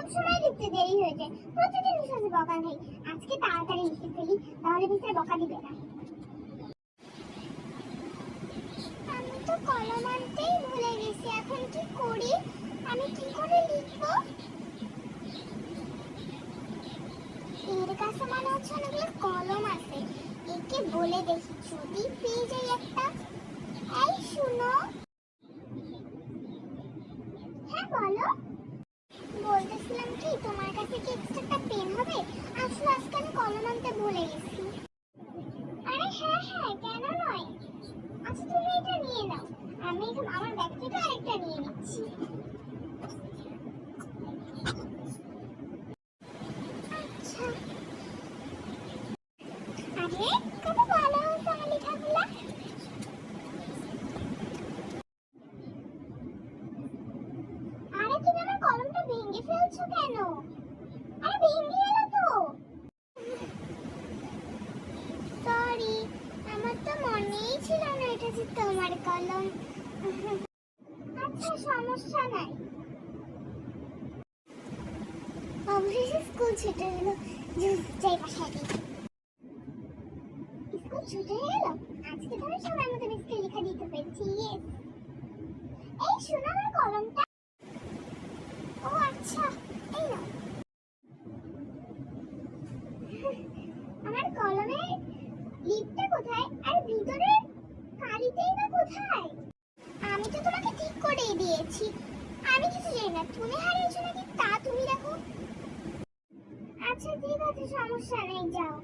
সব সময় লিখতে দেরি হয়ে যায়, প্রতিদিন মিসেস বকা খাই। আজকে তাড়াতাড়ি লিখে ফেলি, তাহলে মিসেস বকা দিবে না। আমি তো কলম আনতেই ভুলে গেছি, এখন কি করি? আমি কি করে লিখবো? এর কাছে মনে হচ্ছে অনেকগুলো কলম আছে, একে বলে দেখি যদি পেয়ে যাই একটা। এই শুনো। হ্যাঁ বলো। বলতেছিলাম কি, তোমার কাছে কি এক্সট্রা একটা পেন হবে? আসলে আজকে আমি কলম আনতে ভুলে গেছি। আরে হ্যাঁ হ্যাঁ, কেন নয়। আচ্ছা তুমি এটা নিয়ে নাও, আমি আমার ব্যাগ থেকে আরেকটা নিয়ে নিচ্ছি। আচ্ছা। আরে কত ভালো হয়েছে আমার লেখাগুলা। আরে তুমি আমার কলমটা ভেঙে ফেলছো কেন? আরে ভেঙে গেল তো। সরি, আমার তো মনেই ছিল না এটা যে তোমার কলম। আচ্ছা সমস্যা নাই। অবশেষে স্কুল ছুটে গেল, যাই বাসায় যাই। স্কুল ছুটে গেল, আজকে তো আমি সময় মতো মিসকে লেখা দিতে পেরেছি। ইয়েস। এই শোনো আমার কলমটা। ও আচ্ছা, এই নাও। আমার কলমের লিপটা কোথায় আর ভিতরের কালিটাই বা কোথায়? আমি তো তোমাকে ঠিক করেই দিয়েছি, আমি কিছু জানি না। তুমি হারিয়েছো নাকি তা তুমি দেখো। আচ্ছা ঠিক আছে, সমস্যা নেই, যাও।